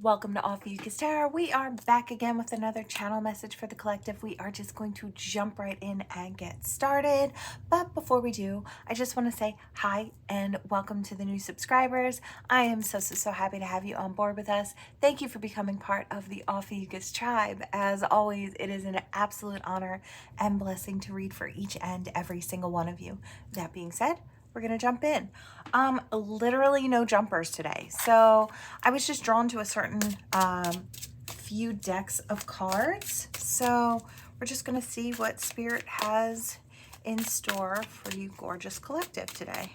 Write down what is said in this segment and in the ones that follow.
Welcome to Ophiuchus Tarot. We are back again with another channel message for the collective. We are just going to jump right in and get started. But before we do, I just want to say hi and welcome to the new subscribers. I am so happy to have you on board with us. Thank you for becoming part of the Ophiuchus tribe. As always, it is an absolute honor and blessing to read for each and every single one of you. That being said, we're gonna jump in. Literally no jumpers today. So I was just drawn to a certain few decks of cards. So we're just gonna see what Spirit has in store for you gorgeous collective today.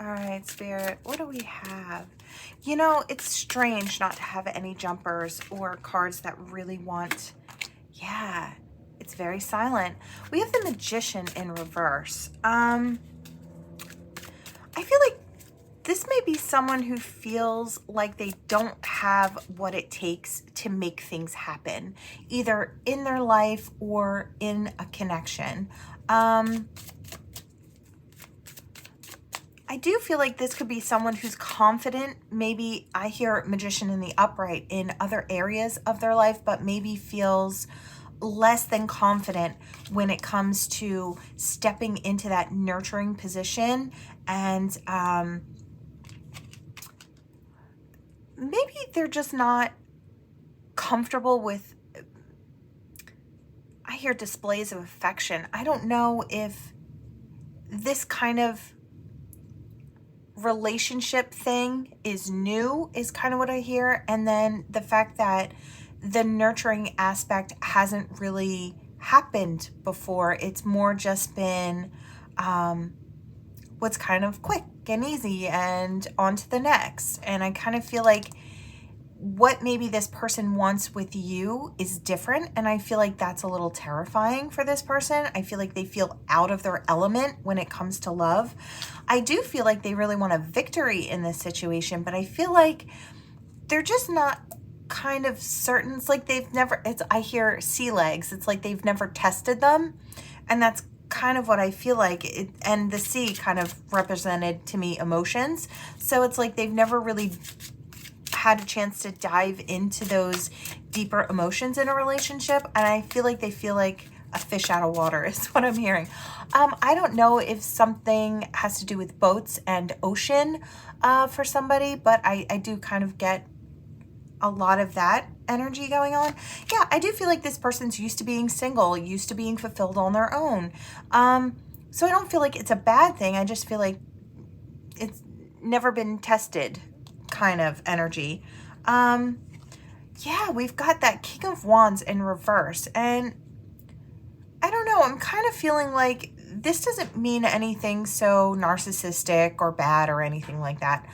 All right, Spirit, what do we have? You know, it's strange not to have any jumpers or cards that really want, yeah, it's very silent. We have the Magician in reverse. I feel like this may be someone who feels like they don't have what it takes to make things happen, either in their life or in a connection. I do feel like this could be someone who's confident. Maybe I hear Magician in the upright in other areas of their life, but maybe feels less than confident when it comes to stepping into that nurturing position. And maybe they're just not comfortable with, I hear displays of affection. I don't know if this kind of relationship thing is new, is kind of what I hear. And then the fact that the nurturing aspect hasn't really happened before. It's more just been what's kind of quick and easy and on to the next. And I kind of feel like what maybe this person wants with you is different. And I feel like that's a little terrifying for this person. I feel like they feel out of their element when it comes to love. I do feel like they really want a victory in this situation, but I feel like they're just not kind of certain. It's like they've never, I hear sea legs. It's like they've never tested them. And that's kind of what I feel like. And the sea kind of represented to me emotions. So it's like they've never really had a chance to dive into those deeper emotions in a relationship. And I feel like they feel like a fish out of water is what I'm hearing. I don't know if something has to do with boats and ocean for somebody, but I do kind of get a lot of that energy going on. Yeah, I do feel like this person's used to being single, used to being fulfilled on their own. So I don't feel like it's a bad thing. I just feel like it's never been tested kind of energy. Yeah, we've got that King of Wands in reverse. And I don't know, I'm kind of feeling like this doesn't mean anything so narcissistic or bad or anything like that.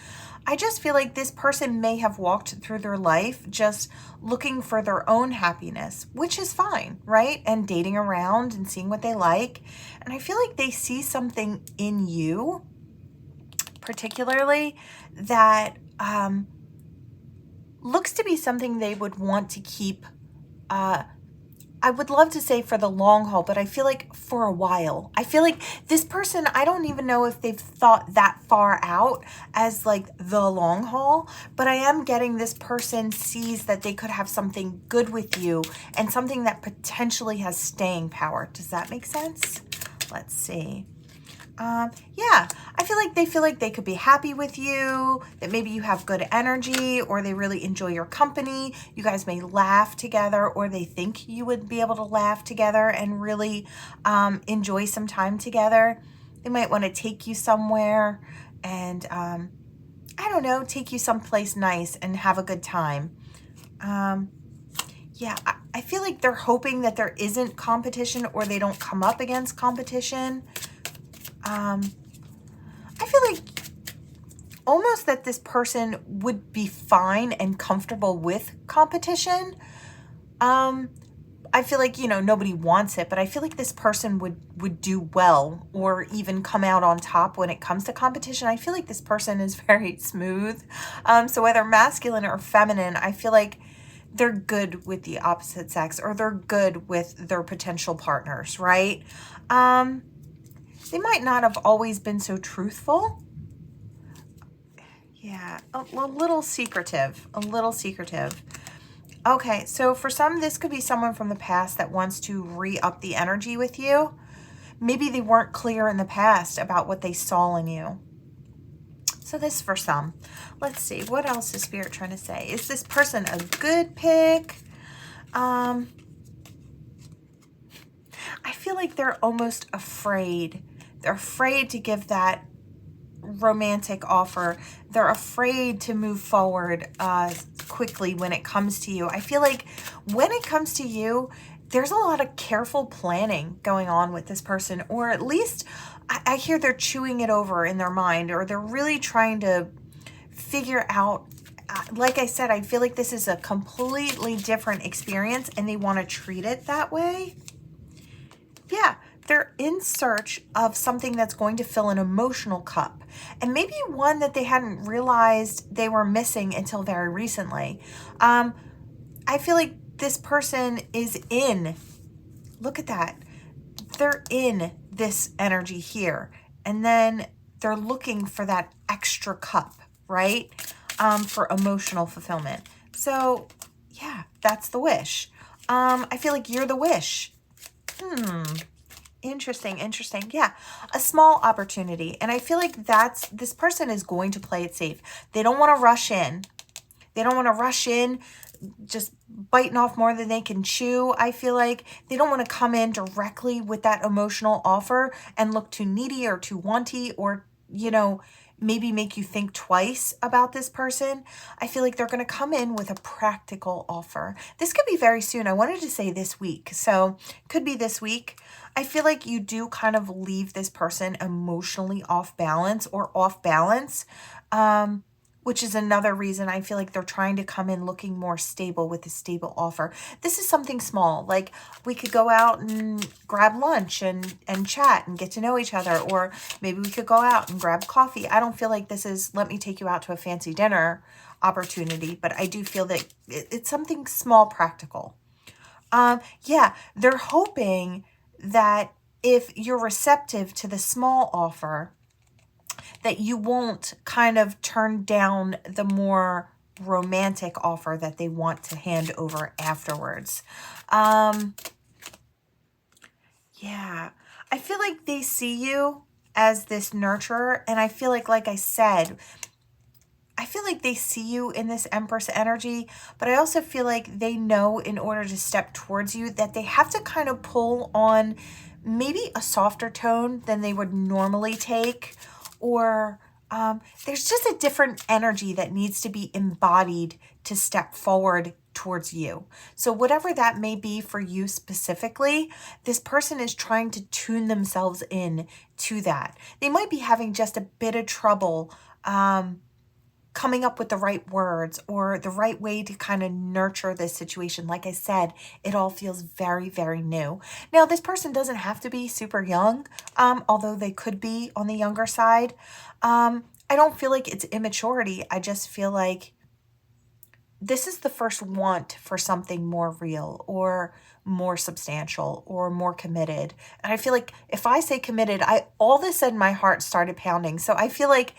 I just feel like this person may have walked through their life just looking for their own happiness, which is fine, right? And dating around and seeing what they like. And I feel like they see something in you, particularly, that looks to be something they would want to keep. I would love to say for the long haul, but I feel like for a while. I feel like this person, I don't even know if they've thought that far out as like the long haul, but I am getting this person sees that they could have something good with you and something that potentially has staying power. Does that make sense? Let's see. Yeah, I feel like they could be happy with you, that maybe you have good energy, or they really enjoy your company. You guys may laugh together, or they think you would be able to laugh together and really enjoy some time together. They might want to take you somewhere and, I don't know, take you someplace nice and have a good time. Yeah, I feel like they're hoping that there isn't competition or they don't come up against competition. I feel like almost that this person would be fine and comfortable with competition. I feel like, you know, nobody wants it, but I feel like this person would do well or even come out on top when it comes to competition. I feel like this person is very smooth. So whether masculine or feminine, I feel like they're good with the opposite sex or they're good with their potential partners, right? They might not have always been so truthful. Yeah, a little secretive, a little secretive. Okay, so for some, this could be someone from the past that wants to re-up the energy with you. Maybe they weren't clear in the past about what they saw in you. So this for some. Let's see, what else is Spirit trying to say? Is this person a good pick? I feel like they're almost afraid. They're afraid to give that romantic offer. They're afraid to move forward quickly when it comes to you. I feel like when it comes to you, there's a lot of careful planning going on with this person, or at least I hear they're chewing it over in their mind, or they're really trying to figure out. Like I said, I feel like this is a completely different experience and they want to treat it that way. Yeah, they're in search of something that's going to fill an emotional cup, and maybe one that they hadn't realized they were missing until very recently. I feel like this person is in, look at that, they're in this energy here, and then they're looking for that extra cup, right? For emotional fulfillment. So yeah, that's the wish. I feel like you're the wish. Interesting, interesting. Yeah, a small opportunity. And I feel like this person is going to play it safe. They don't want to rush in. They don't want to rush in just biting off more than they can chew. I feel like they don't want to come in directly with that emotional offer and look too needy or too wanty, or, you know, maybe make you think twice about this person. I feel like they're going to come in with a practical offer. This could be very soon. I wanted to say this week, so could be this week. I feel like you do kind of leave this person emotionally off balance, or off balance, which is another reason I feel like they're trying to come in looking more stable with a stable offer. This is something small, like we could go out and grab lunch and chat and get to know each other, or maybe we could go out and grab coffee. I don't feel like this is let me take you out to a fancy dinner opportunity, but I do feel that it's something small, practical. Yeah, they're hoping that if you're receptive to the small offer, that you won't kind of turn down the more romantic offer that they want to hand over afterwards. Yeah, I feel like they see you as this nurturer, and I feel like I said, I feel like they see you in this Empress energy, but I also feel like they know in order to step towards you that they have to kind of pull on maybe a softer tone than they would normally take, or there's just a different energy that needs to be embodied to step forward towards you. So whatever that may be for you specifically, this person is trying to tune themselves in to that. They might be having just a bit of trouble coming up with the right words or the right way to kind of nurture this situation. Like I said, it all feels very, very new. Now, this person doesn't have to be super young, although they could be on the younger side. I don't feel like it's immaturity. I just feel like this is the first want for something more real or more substantial or more committed. And I feel like if I say committed, all of a sudden my heart started pounding. So I feel like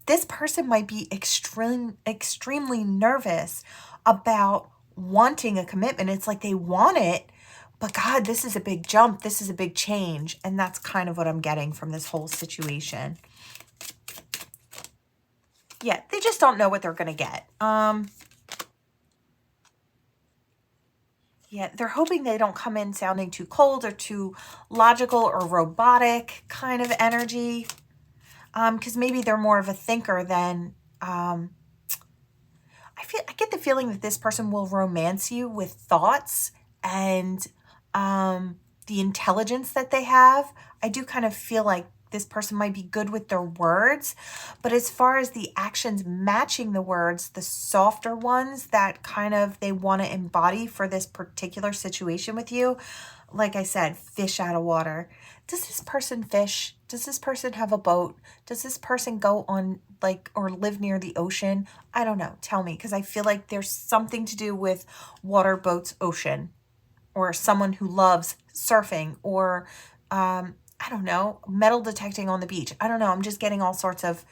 this person might be extremely nervous about wanting a commitment. It's like they want it, but God, this is a big jump. This is a big change. And that's kind of what I'm getting from this whole situation. Yeah, they just don't know what they're going to get. Yeah, they're hoping they don't come in sounding too cold or too logical or robotic kind of energy. Because maybe they're more of a thinker than, I get the feeling that this person will romance you with thoughts and the intelligence that they have. I do kind of feel like this person might be good with their words, but as far as the actions matching the words, the softer ones that kind of they want to embody for this particular situation with you, like I said, fish out of water. Does this person fish? Does this person have a boat? Does this person go on or live near the ocean? I don't know. Tell me, because I feel like there's something to do with water, boats, ocean, or someone who loves surfing, or I don't know, metal detecting on the beach. I don't know. I'm just getting all sorts of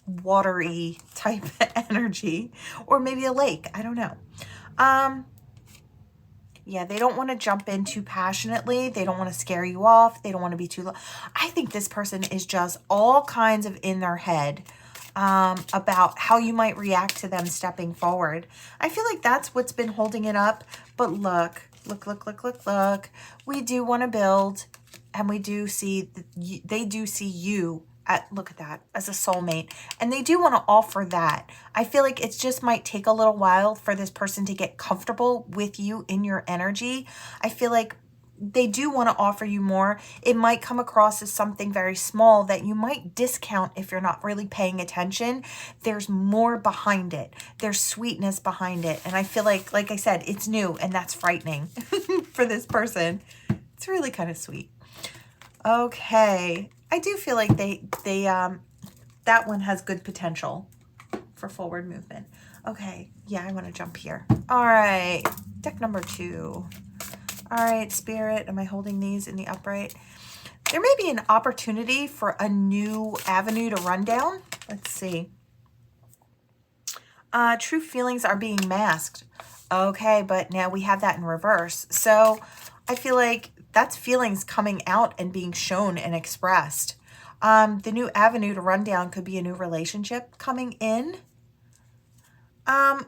watery type energy, or maybe a lake. I don't know. Yeah, they don't want to jump in too passionately. They don't want to scare you off. They don't want to be too low. I think this person is just all kinds of in their head about how you might react to them stepping forward. I feel like that's what's been holding it up. But look. We do want to build, and we do see, they do see you look at that, as a soulmate, and they do want to offer that. I feel like it just might take a little while for this person to get comfortable with you in your energy. I feel like they do want to offer you more. It might come across as something very small that you might discount if you're not really paying attention. There's more behind it. There's sweetness behind it. And I feel like I said, it's new, and that's frightening for this person. It's really kind of sweet. Okay. I do feel like that one has good potential for forward movement. Okay. Yeah, I want to jump here. All right. Deck number 2. All right, Spirit, am I holding these in the upright? There may be an opportunity for a new avenue to run down. Let's see. True feelings are being masked. Okay, but now we have that in reverse. So I feel like that's feelings coming out and being shown and expressed. The new avenue to run down could be a new relationship coming in.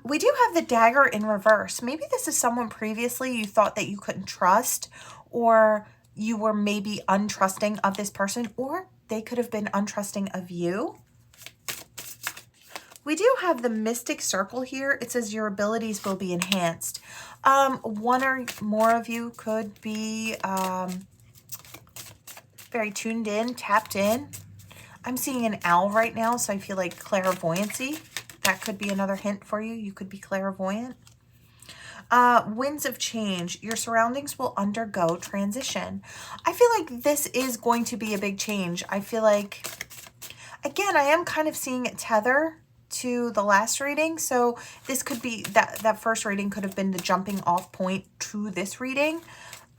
We do have the dagger in reverse. Maybe this is someone previously you thought that you couldn't trust, or you were maybe untrusting of this person, or they could have been untrusting of you. We do have the mystic circle here. It says your abilities will be enhanced. One or more of you could be very tuned in, tapped in. I'm seeing an owl right now, so I feel like clairvoyancy. That could be another hint for you. You could be clairvoyant. Winds of change. Your surroundings will undergo transition. I feel like this is going to be a big change. I feel like, again, I am kind of seeing it tether to the last reading. So this could be, that first reading could have been the jumping off point to this reading.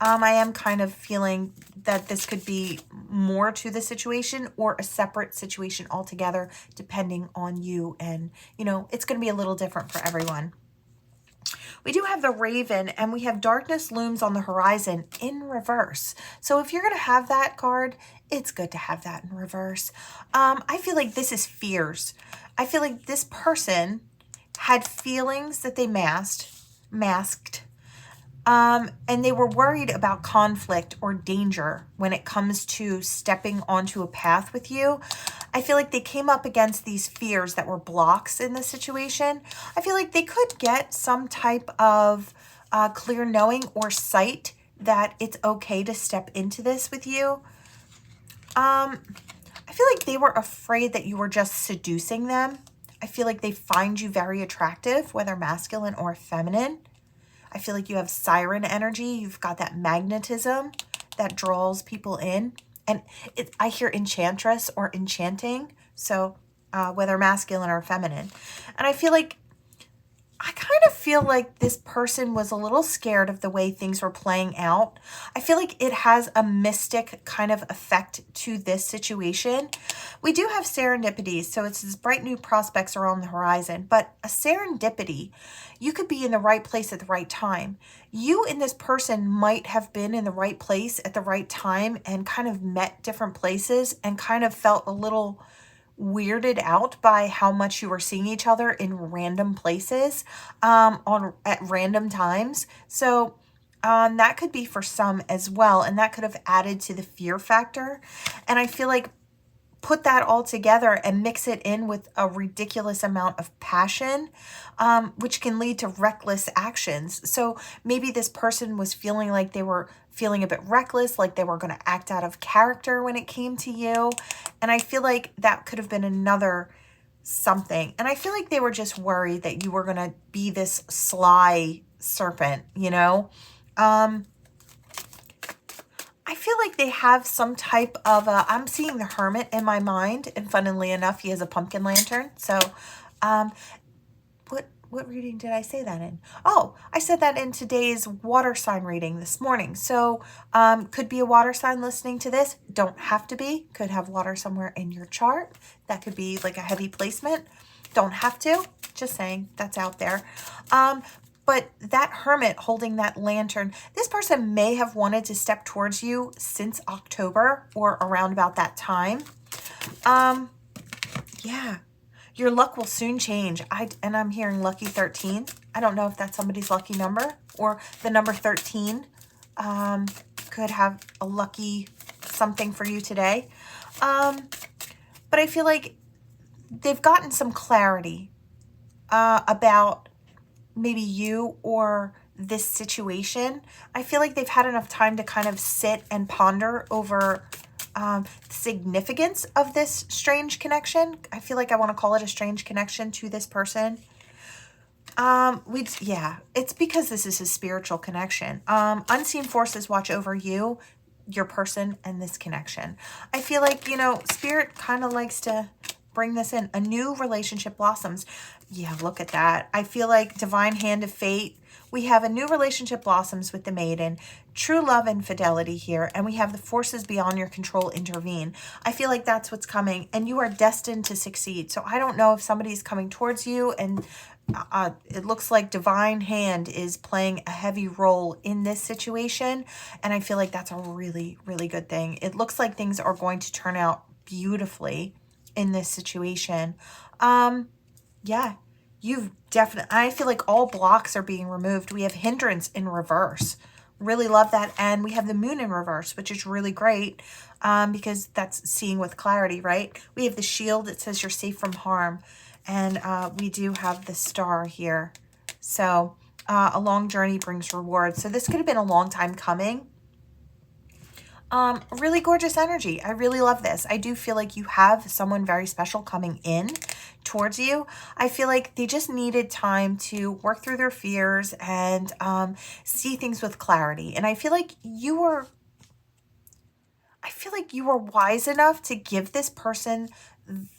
I am kind of feeling that this could be more to the situation or a separate situation altogether, depending on you. And, you know, it's going to be a little different for everyone. We do have the Raven, and we have darkness looms on the horizon in reverse. So if you're going to have that card, it's good to have that in reverse. I feel like this is fears. I feel like this person had feelings that they masked. And they were worried about conflict or danger when it comes to stepping onto a path with you. I feel like they came up against these fears that were blocks in the situation. I feel like they could get some type of clear knowing or sight that it's okay to step into this with you. I feel like they were afraid that you were just seducing them. I feel like they find you very attractive, whether masculine or feminine. I feel like you have siren energy. You've got that magnetism that draws people in. And I hear enchantress or enchanting. So whether masculine or feminine. And I kind of feel like this person was a little scared of the way things were playing out. I feel like it has a mystic kind of effect to this situation. We do have serendipities, so it's these bright new prospects are on the horizon. But a serendipity, you could be in the right place at the right time. You and this person might have been in the right place at the right time and kind of met different places and kind of felt a little weirded out by how much you were seeing each other in random places at random times. So that could be for some as well, and that could have added to the fear factor. And I feel like put that all together and mix it in with a ridiculous amount of passion, which can lead to reckless actions. So maybe this person was feeling like they were feeling a bit reckless, like they were going to act out of character when it came to you. And I feel like that could have been another something. And I feel like they were just worried that you were going to be this sly serpent, you know? I feel like they have some type of I'm seeing the Hermit in my mind, and funnily enough, he has a pumpkin lantern. So what reading did I say that in? Oh, I said that in today's water sign reading this morning. So could be a water sign listening to this. Don't have to be. Could have water somewhere in your chart. That could be like a heavy placement. Don't have to. Just saying, that's out there. But that hermit holding that lantern, this person may have wanted to step towards you since October or around about that time. Yeah, your luck will soon change. And I'm hearing lucky 13. I don't know if that's somebody's lucky number, or the number 13 could have a lucky something for you today. But I feel like they've gotten some clarity about maybe you or this situation. I feel like they've had enough time to kind of sit and ponder over the significance of this strange connection. I feel like I want to call it a strange connection to this person. Yeah, it's because this is a spiritual connection. Unseen forces watch over you, your person, and this connection. I feel like, you know, Spirit kind of likes to bring this in. A new relationship blossoms. Yeah, look at that. I feel like divine hand of fate. We have a new relationship blossoms with the maiden, true love and fidelity here, and we have the forces beyond your control intervene. I feel like that's what's coming, and you are destined to succeed. So I don't know if somebody's coming towards you, and it looks like divine hand is playing a heavy role in this situation, and I feel like that's a really, really good thing. It looks like things are going to turn out beautifully in this situation. Yeah, you've definitely, I feel like all blocks are being removed. We have hindrance in reverse. Really love that. And we have the moon in reverse, which is really great because that's seeing with clarity, right? We have the shield that says you're safe from harm. And we do have the star here. So a long journey brings rewards. So this could have been a long time coming. Really gorgeous energy. I really love this. I do feel like you have someone very special coming in towards you. I feel like they just needed time to work through their fears and see things with clarity. And I feel like you were wise enough to give this person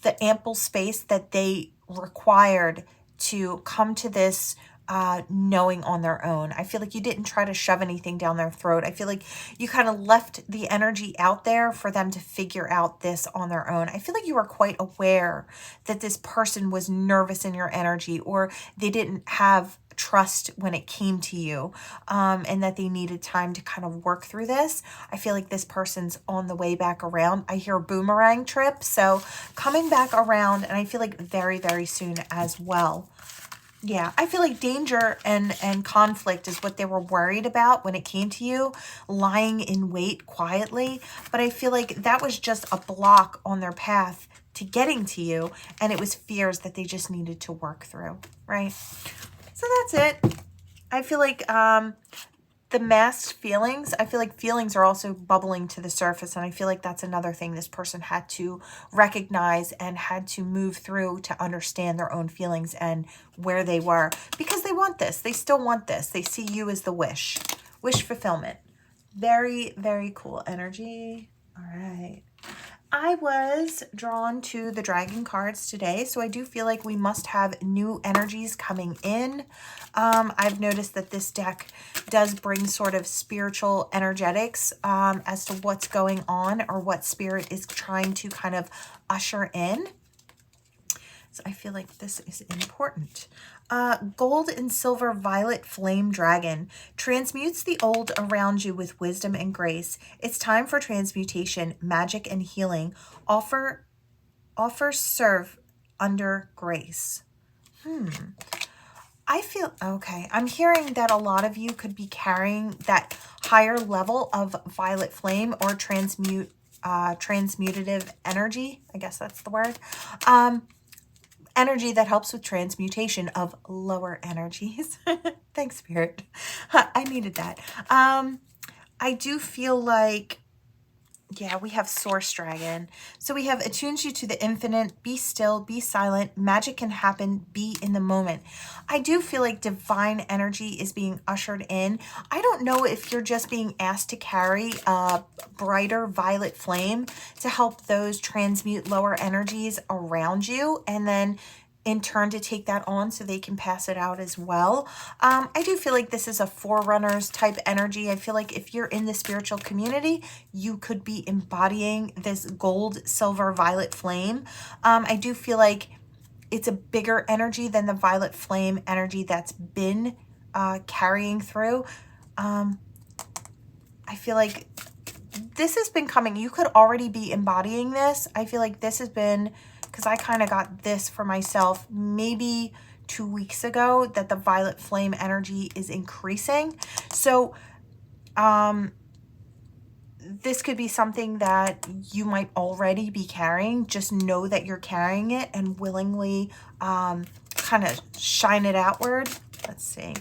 the ample space that they required to come to this knowing on their own. I feel like you didn't try to shove anything down their throat. I feel like you kind of left the energy out there for them to figure out this on their own. I feel like you were quite aware that this person was nervous in your energy, or they didn't have trust when it came to you, and that they needed time to kind of work through this. I feel like this person's on the way back around. I hear boomerang trip, so coming back around, and I feel like very, very soon as well. Yeah, I feel like danger and conflict is what they were worried about when it came to you, lying in wait quietly. But I feel like that was just a block on their path to getting to you, and it was fears that they just needed to work through, right? So that's it. I feel like the masked feelings, I feel like feelings are also bubbling to the surface, and I feel like that's another thing this person had to recognize and had to move through to understand their own feelings and where they were, because they want this. They still want this. They see you as the wish fulfillment. Very, very cool energy. All right. I was drawn to the dragon cards today, so I do feel like we must have new energies coming in. I've noticed that this deck does bring sort of spiritual energetics as to what's going on or what spirit is trying to kind of usher in. So I feel like this is important. Gold and silver violet flame dragon transmutes the old around you with wisdom and grace. It's time for transmutation, magic, and healing. Offer serve under grace. I feel, okay, I'm hearing that a lot of you could be carrying that higher level of violet flame or transmutative energy. I guess that's the word. Energy that helps with transmutation of lower energies. Thanks, Spirit. I needed that. I do feel like, yeah, we have Source Dragon. So we have attunes you to the infinite, be still, be silent, magic can happen, be in the moment. I do feel like divine energy is being ushered in. I don't know if you're just being asked to carry a brighter violet flame to help those transmute lower energies around you, and then in turn to take that on so they can pass it out as well. I do feel like this is a forerunners type energy. I feel like if you're in the spiritual community, you could be embodying this gold, silver, violet flame. I do feel like it's a bigger energy than the violet flame energy that's been carrying through. I feel like this has been coming. You could already be embodying this. I feel like this has been, because I kind of got this for myself maybe 2 weeks ago, that the violet flame energy is increasing. So this could be something that you might already be carrying. Just know that you're carrying it and willingly kind of shine it outward. Let's see.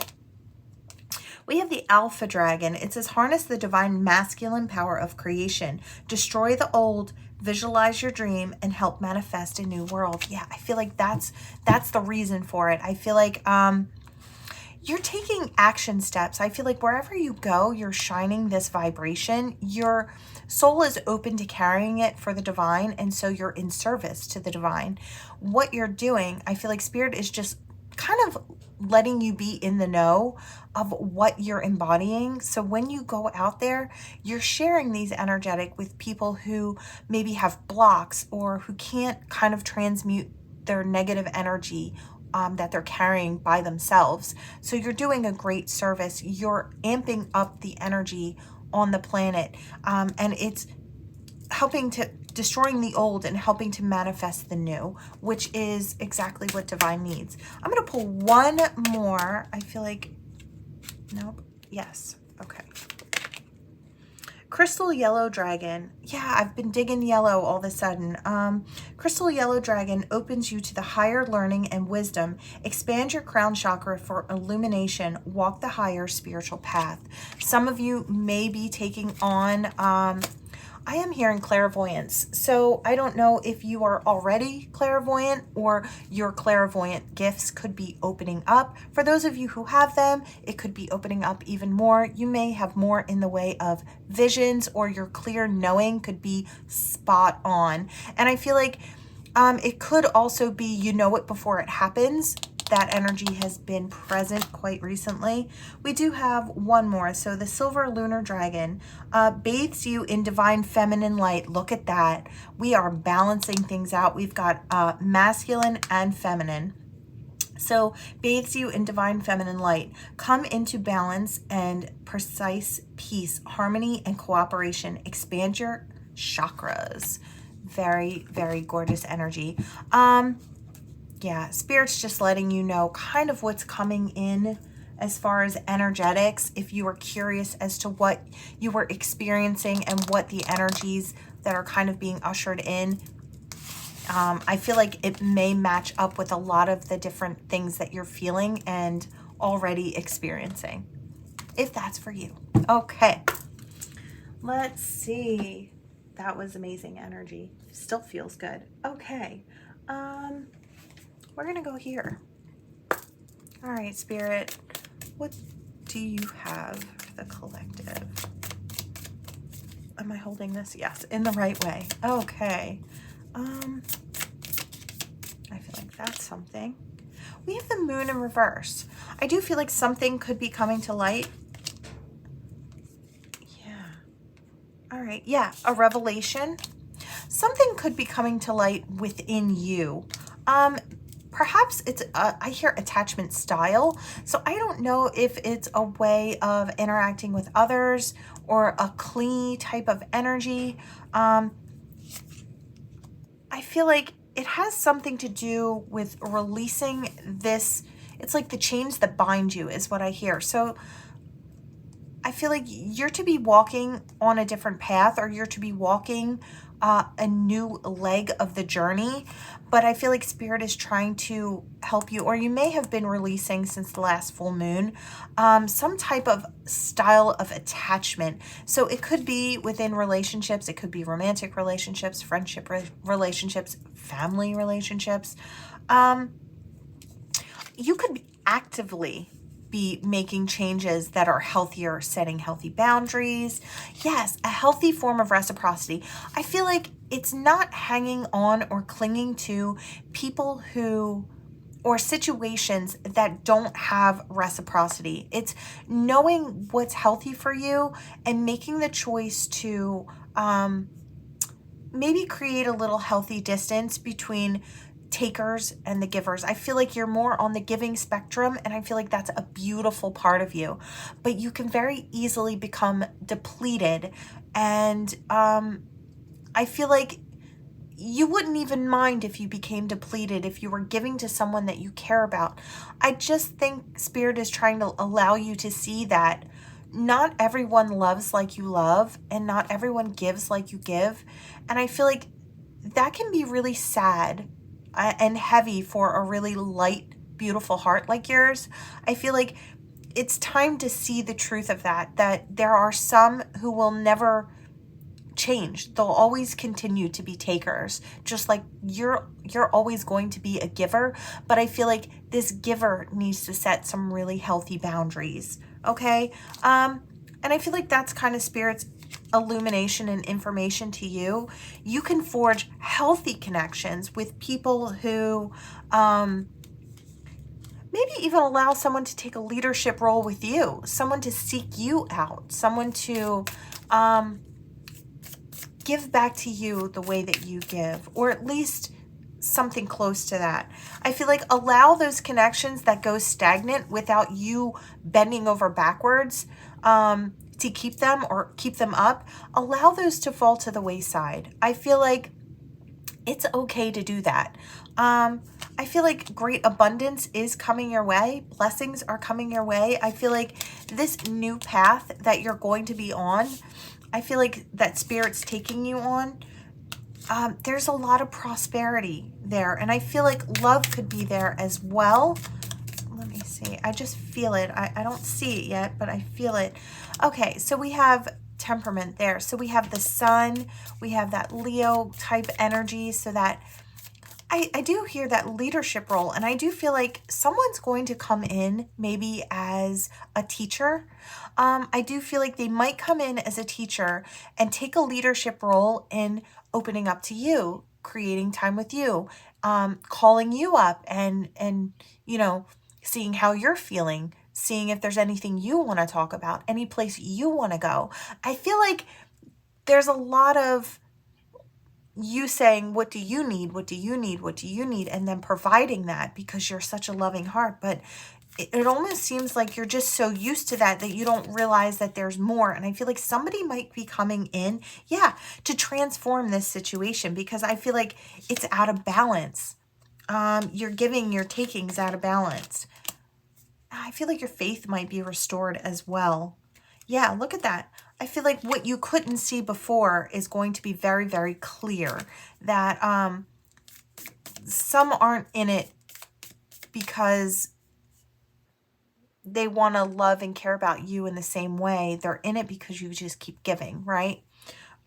We have the Alpha Dragon. It says, harness the divine masculine power of creation. Destroy the old, visualize your dream, and help manifest a new world. Yeah, I feel like that's the reason for it. I feel like you're taking action steps. I feel like wherever you go, you're shining this vibration. Your soul is open to carrying it for the divine, and so you're in service to the divine. What you're doing, I feel like Spirit is just kind of letting you be in the know of what you're embodying. So when you go out there, you're sharing these energetic with people who maybe have blocks or who can't kind of transmute their negative energy that they're carrying by themselves. So you're doing a great service. You're amping up the energy on the planet, and it's helping to destroying the old and helping to manifest the new, which is exactly what divine needs. I'm going to pull one more. I feel like, nope. Yes. Okay. Crystal Yellow Dragon. Yeah, I've been digging yellow all of a sudden. Crystal Yellow Dragon opens you to the higher learning and wisdom. Expand your crown chakra for illumination. Walk the higher spiritual path. Some of you may be taking on I am hearing clairvoyance. So I don't know if you are already clairvoyant or your clairvoyant gifts could be opening up. For those of you who have them, it could be opening up even more. You may have more in the way of visions, or your clear knowing could be spot on. And I feel like it could also be you know it before it happens. That energy has been present quite recently. We do have one more. So the Silver Lunar Dragon bathes you in divine feminine light. Look at that. We are balancing things out. We've got masculine and feminine. So bathes you in divine feminine light. Come into balance and precise peace, harmony, and cooperation. Expand your chakras. Very, very gorgeous energy. Yeah, Spirit's just letting you know kind of what's coming in as far as energetics. If you were curious as to what you were experiencing and what the energies that are kind of being ushered in, I feel like it may match up with a lot of the different things that you're feeling and already experiencing, if that's for you. Okay, let's see. That was amazing energy. Still feels good. Okay. We're going to go here. All right, Spirit, what do you have for the collective? Am I holding this? Yes, in the right way. Okay. I feel like that's something. We have the Moon in reverse. I do feel like something could be coming to light. Yeah. All right. Yeah, a revelation. Something could be coming to light within you. Perhaps it's, I hear attachment style. So I don't know if it's a way of interacting with others or a clingy type of energy. I feel like it has something to do with releasing this. It's like the chains that bind you is what I hear. So I feel like you're to be walking on a different path, or you're to be walking a new leg of the journey, but I feel like Spirit is trying to help you, or you may have been releasing since the last full moon, some type of style of attachment. So it could be within relationships, it could be romantic relationships, friendship relationships, family relationships. You could actively be making changes that are healthier, setting healthy boundaries. Yes, a healthy form of reciprocity. I feel like it's not hanging on or clinging to people who or situations that don't have reciprocity. It's knowing what's healthy for you and making the choice to maybe create a little healthy distance between takers and the givers. I feel like you're more on the giving spectrum, and I feel like that's a beautiful part of you. But you can very easily become depleted, and I feel like you wouldn't even mind if you became depleted if you were giving to someone that you care about. I just think Spirit is trying to allow you to see that not everyone loves like you love, and not everyone gives like you give. And I feel like that can be really sad and heavy for a really light, beautiful heart like yours. I feel like it's time to see the truth of that, that there are some who will never change. They'll always continue to be takers, just like you're always going to be a giver. But I feel like this giver needs to set some really healthy boundaries. Okay. And I feel like that's kind of Spirit's illumination and information to you. You can forge healthy connections with people who maybe even allow someone to take a leadership role with you, someone to seek you out, someone to give back to you the way that you give, or at least something close to that. I feel like allow those connections that go stagnant without you bending over backwards to keep them or keep them up. Allow those to fall to the wayside. I feel like it's okay to do that. I feel like great abundance is coming your way. Blessings are coming your way. I feel like this new path that you're going to be on, I feel like that Spirit's taking you on, there's a lot of prosperity there. And I feel like love could be there as well. Let me see. I just feel it. I don't see it yet, but I feel it. Okay, so we have temperament there. So we have the sun. We have that Leo type energy. So that I do hear that leadership role, and I do feel like someone's going to come in maybe as a teacher. I do feel like they might come in as a teacher and take a leadership role in opening up to you, creating time with you, calling you up and you know, seeing how you're feeling, seeing if there's anything you want to talk about, any place you want to go. I feel like there's a lot of you saying, what do you need? What do you need? What do you need? And then providing that because you're such a loving heart. But it almost seems like you're just so used to that you don't realize that there's more. And I feel like somebody might be coming in, yeah, to transform this situation, because I feel like it's out of balance. You're giving, you're taking is out of balance. I feel like your faith might be restored as well. Yeah, look at that. I feel like what you couldn't see before is going to be very, very clear. That some aren't in it because they want to love and care about you in the same way. They're in it because you just keep giving, right?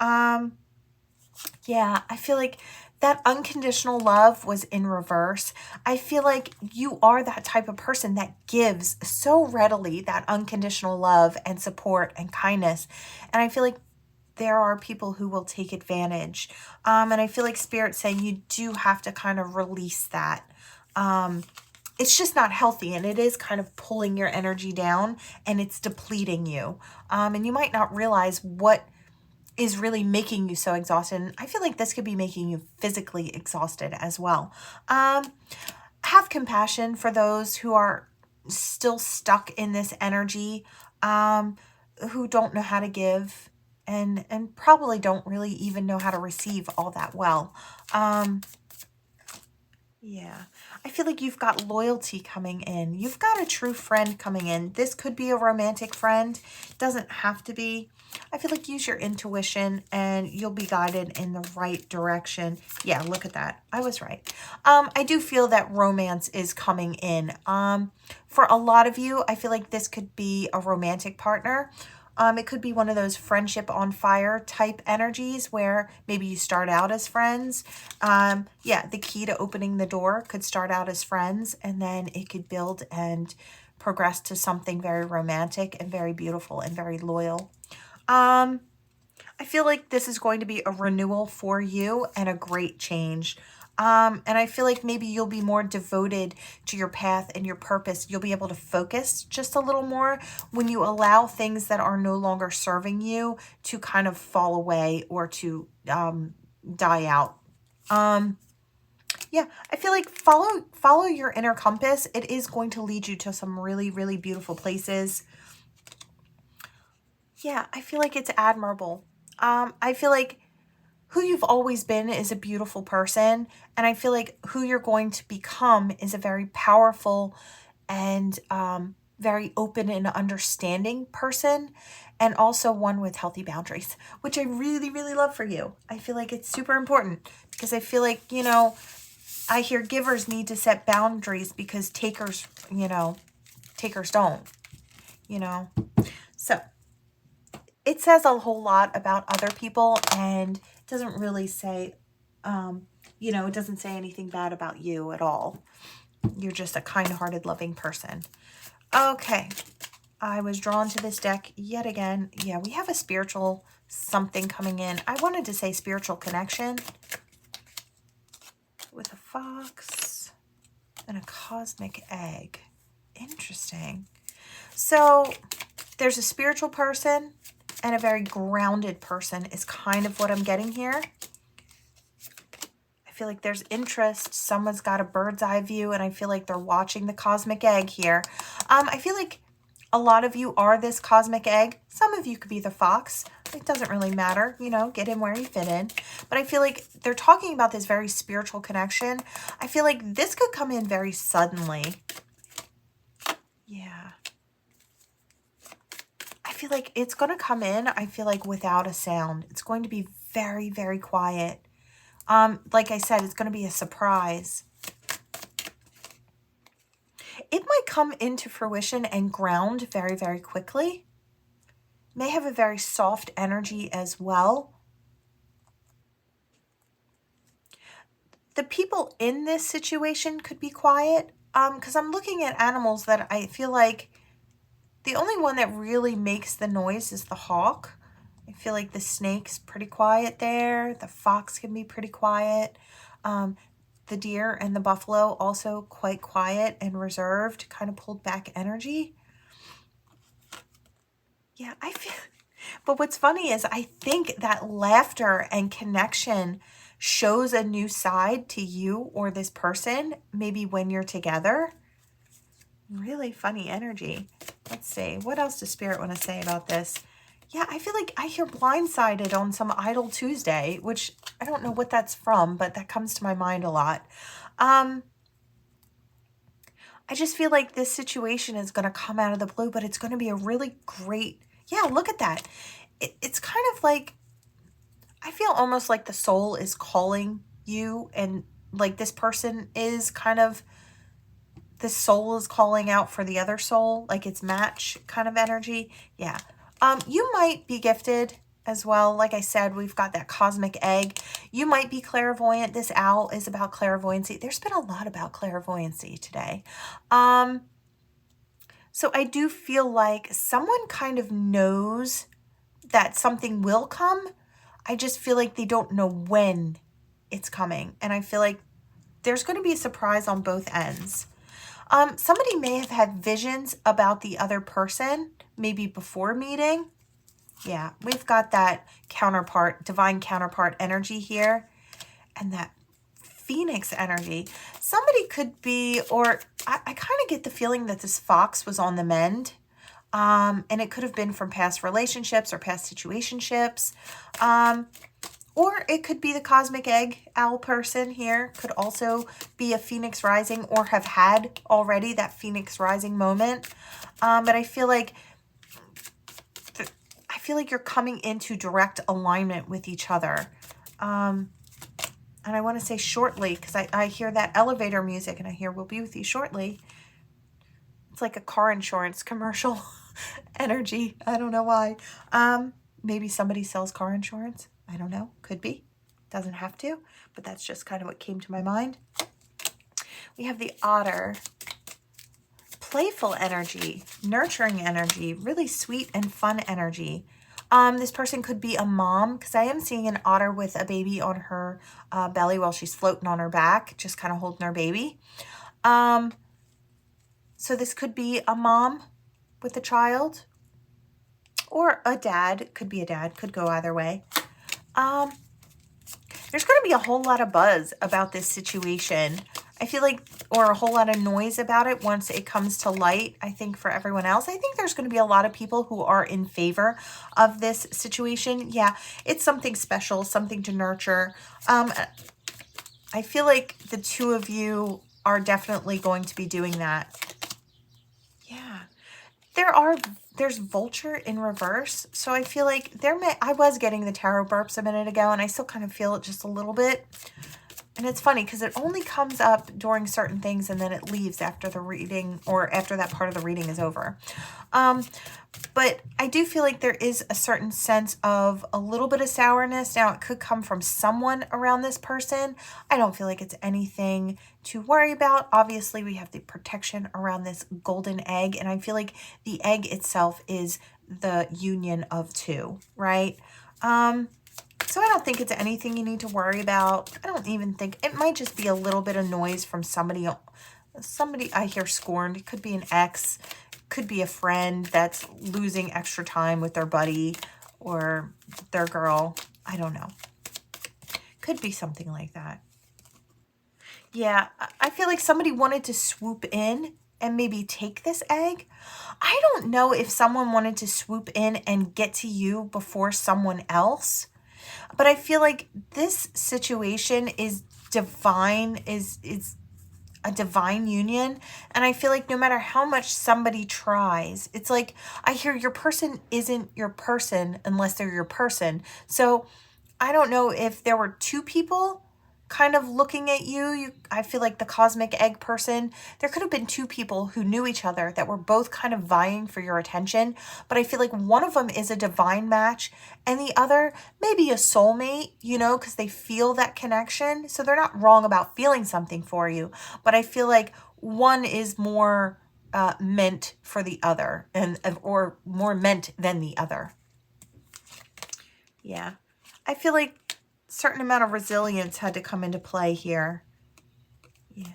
Yeah, I feel like that unconditional love was in reverse. I feel like you are that type of person that gives so readily that unconditional love and support and kindness. And I feel like there are people who will take advantage. And I feel like Spirit's saying you do have to kind of release that. It's just not healthy, and it is kind of pulling your energy down, and it's depleting you. And you might not realize what is really making you so exhausted. And I feel like this could be making you physically exhausted as well. Have compassion for those who are still stuck in this energy, who don't know how to give and probably don't really even know how to receive all that well. Yeah, I feel like you've got loyalty coming in. You've got a true friend coming in. This could be a romantic friend. Doesn't have to be. I feel like use your intuition and you'll be guided in the right direction. Yeah, look at that. I was right. I do feel that romance is coming in. For a lot of you, I feel like this could be a romantic partner. It could be one of those friendship on fire type energies where maybe you start out as friends. Yeah, the key to opening the door could start out as friends, and then it could build and progress to something very romantic and very beautiful and very loyal. I feel like this is going to be a renewal for you and a great change. And I feel like maybe you'll be more devoted to your path and your purpose. You'll be able to focus just a little more when you allow things that are no longer serving you to kind of fall away or to die out. Yeah, I feel like follow your inner compass. It is going to lead you to some really, really beautiful places. Yeah, I feel like it's admirable. I feel like who you've always been is a beautiful person. And I feel like who you're going to become is a very powerful and very open and understanding person. And also one with healthy boundaries, which I really, really love for you. I feel like it's super important because I feel like, you know, I hear givers need to set boundaries because takers, you know, takers don't, you know. So it says a whole lot about other people and it doesn't really say, you know, it doesn't say anything bad about you at all. You're just a kind-hearted, loving person. Okay. I was drawn to this deck yet again. Yeah, we have a spiritual something coming in. I wanted to say spiritual connection with a fox and a cosmic egg. Interesting. So there's a spiritual person and a very grounded person is kind of what I'm getting here. I feel like there's interest. Someone's got a bird's eye view and I feel like they're watching the cosmic egg here. I feel like a lot of you are this cosmic egg. Some of you could be the fox. It doesn't really matter, you know, get in where you fit in. But I feel like they're talking about this very spiritual connection. I feel like this could come in very suddenly. Yeah. I feel like it's going to come in, I feel like without a sound. It's going to be very, very quiet. Like I said, it's going to be a surprise. It might come into fruition and ground very, very quickly. May have a very soft energy as well. The people in this situation could be quiet because I'm looking at animals that I feel like the only one that really makes the noise is the hawk. I feel like the snake's pretty quiet there. The fox can be pretty quiet. The deer and the buffalo also quite quiet and reserved, kind of pulled back energy. Yeah, I feel... But what's funny is I think that laughter and connection shows a new side to you or this person, maybe when you're together. Really funny energy. Let's see. What else does Spirit want to say about this? Yeah, I feel like I hear blindsided on some Idle Tuesday, which I don't know what that's from, but that comes to my mind a lot. I just feel like this situation is going to come out of the blue, but it's going to be a really great... Yeah, look at that. It's kind of like, I feel almost like the soul is calling you and like this person is kind of, the soul is calling out for the other soul, like it's match kind of energy. Yeah. You might be gifted as well. Like I said, we've got that cosmic egg. You might be clairvoyant. This owl is about clairvoyancy. There's been a lot about clairvoyancy today. So I do feel like someone kind of knows that something will come. I just feel like they don't know when it's coming. And I feel like there's going to be a surprise on both ends. Somebody may have had visions about the other person, maybe before meeting. Yeah, we've got that counterpart, divine counterpart energy here. And that Phoenix energy. Somebody could be, or I kind of get the feeling that this fox was on the mend. And it could have been from past relationships or past situationships. Or it could be the cosmic egg owl person here. Could also be a Phoenix rising or have had already that Phoenix rising moment. But I feel like you're coming into direct alignment with each other. And I want to say shortly, because I hear that elevator music and I hear we'll be with you shortly. It's like a car insurance commercial energy. I don't know why. Maybe somebody sells car insurance. I don't know. Could be. Doesn't have to. But that's just kind of what came to my mind. We have the otter. Playful energy. Nurturing energy. Really sweet and fun energy. This person could be a mom, because I am seeing an otter with a baby on her belly while she's floating on her back, just kind of holding her baby. So this could be a mom with a child, or a dad. Could be a dad, could go either way. There's going to be a whole lot of buzz about this situation. I feel like, or a whole lot of noise about it once it comes to light, I think, for everyone else. I think there's going to be a lot of people who are in favor of this situation. Yeah, it's something special, something to nurture. I feel like the two of you are definitely going to be doing that. Yeah. There's vulture in reverse. So I feel like I was getting the tarot burps a minute ago, and I still kind of feel it just a little bit. And it's funny because it only comes up during certain things and then it leaves after the reading, or after that part of the reading is over. But I do feel like there is a certain sense of a little bit of sourness. Now, it could come from someone around this person. I don't feel like it's anything to worry about. Obviously, we have the protection around this golden egg, and I feel like the egg itself is the union of two, right? So I don't think it's anything you need to worry about. I don't even think, it might just be a little bit of noise from somebody I hear scorned. It could be an ex, could be a friend that's losing extra time with their buddy or their girl. I don't know. Could be something like that. Yeah, I feel like somebody wanted to swoop in and maybe take this egg. I don't know if someone wanted to swoop in and get to you before someone else. But I feel like this situation is divine, is a divine union. And I feel like no matter how much somebody tries, it's like, I hear your person isn't your person unless they're your person. So I don't know if there were two people kind of looking at you. I feel like the cosmic egg person, there could have been two people who knew each other that were both kind of vying for your attention. But I feel like one of them is a divine match and the other maybe a soulmate, you know, because they feel that connection. So they're not wrong about feeling something for you. But I feel like one is more meant for the other, or more meant than the other. Yeah. I feel like certain amount of resilience had to come into play here. Yeah.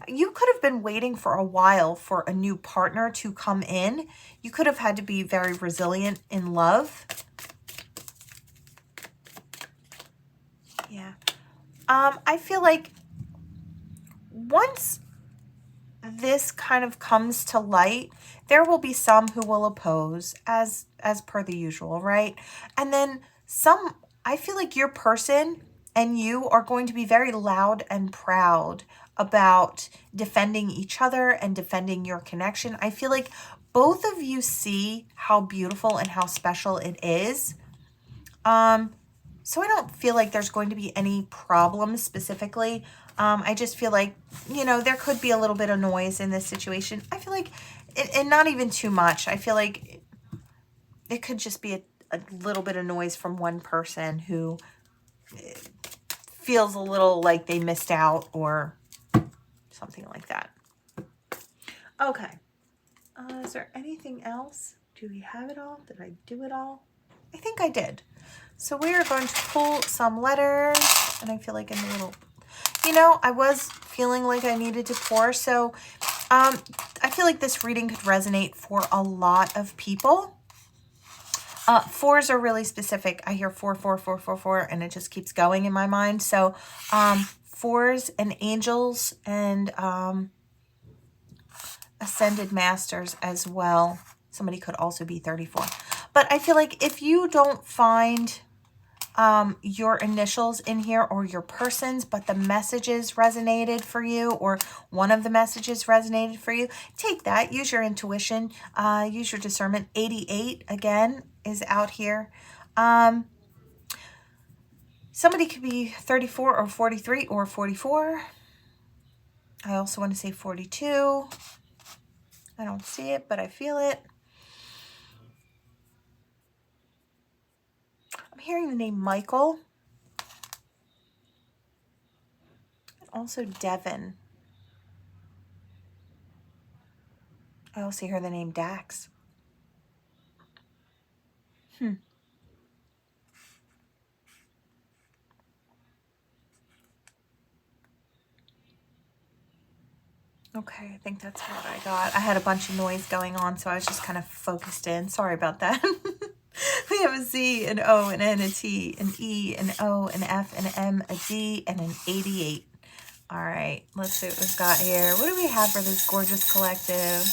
You could have been waiting for a while for a new partner to come in. You could have had to be very resilient in love. Yeah. I feel like once this kind of comes to light, there will be some who will oppose, as per the usual, right? And then some, I feel like your person and you are going to be very loud and proud about defending each other and defending your connection. I feel like both of you see how beautiful and how special it is. So I don't feel like there's going to be any problems specifically. I just feel like, you know, there could be a little bit of noise in this situation. I feel like, and not even too much. I feel like it could just be a little bit of noise from one person who feels a little like they missed out or something like that. Okay. Is there anything else? Do we have it all? Did I do it all? I think I did. So we are going to pull some letters, and I feel like in the little, you know, I was feeling like I needed to pour. So I feel like this reading could resonate for a lot of people. Fours are really specific. I hear 4, 4, 4, 4, 4, and it just keeps going in my mind. So fours and angels and ascended masters as well. Somebody could also be 34. But I feel like if you don't find your initials in here or your persons, but the messages resonated for you, or one of the messages resonated for you, take that. Use your intuition. Use your discernment. 88, again, is out here. Somebody could be 34 or 43 or 44. I also want to say 42. I don't see it, but I feel it. I'm hearing the name Michael. And also Devin. I also hear the name Dax. Okay, I think that's what I got. I had a bunch of noise going on, so I was just kind of focused in. Sorry about that. We have a Z, an O, an N, a T, an E, an O, an F, an M, a D, and an 88. All right, let's see what we've got here. What do we have for this gorgeous collective?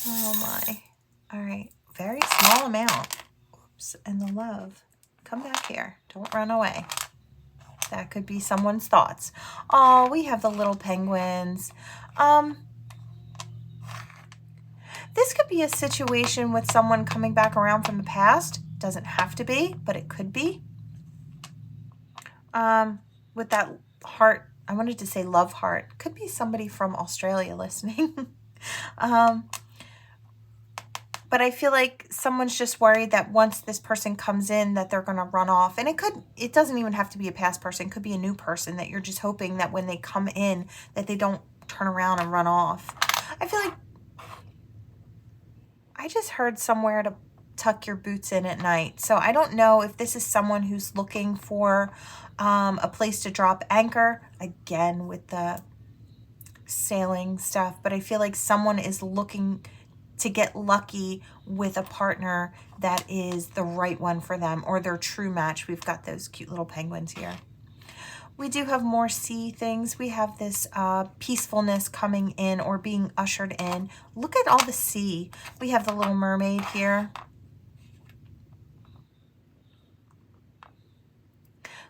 Oh my. All right, very small amount. Oops, and the love. Come back here. Don't run away. That could be someone's thoughts. Oh, we have the little penguins. This could be a situation with someone coming back around from the past. Doesn't have to be, but it could be. With that heart, I wanted to say love heart. Could be somebody from Australia listening. But I feel like someone's just worried that once this person comes in that they're going to run off. And it doesn't even have to be a past person. It could be a new person that you're just hoping that when they come in that they don't turn around and run off. I feel like I just heard somewhere to tuck your boots in at night. So I don't know if this is someone who's looking for a place to drop anchor, again with the sailing stuff, but I feel like someone is looking to get lucky with a partner that is the right one for them or their true match. We've got those cute little penguins here. We do have more sea things. We have this peacefulness coming in or being ushered in. Look at all the sea. We have the little mermaid here.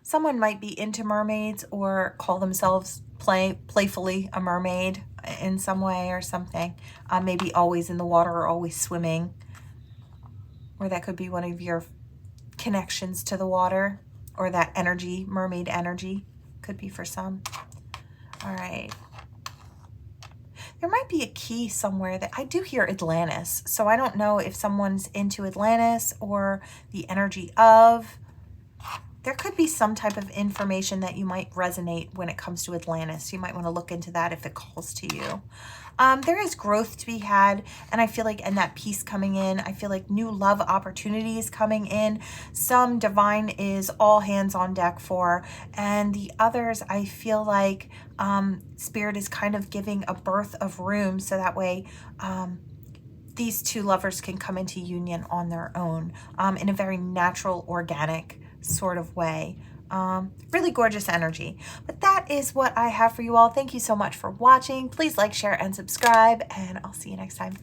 Someone might be into mermaids or call themselves playfully a mermaid in some way or something. Maybe always in the water or always swimming. Or that could be one of your connections to the water or that energy, mermaid energy. Could be for some. All right. There might be a key somewhere that I do hear Atlantis. So I don't know if someone's into Atlantis or the energy of. There could be some type of information that you might resonate when it comes to Atlantis. You might want to look into that if it calls to you. There is growth to be had, and I feel like, and that peace coming in, I feel like new love opportunities coming in. Some divine is all hands on deck for, and the others, I feel like Spirit is kind of giving a birth of room so that way these two lovers can come into union on their own in a very natural, organic sort of way. Really gorgeous energy. But that is what I have for you all. Thank you so much for watching. Please like, share, and subscribe, and I'll see you next time.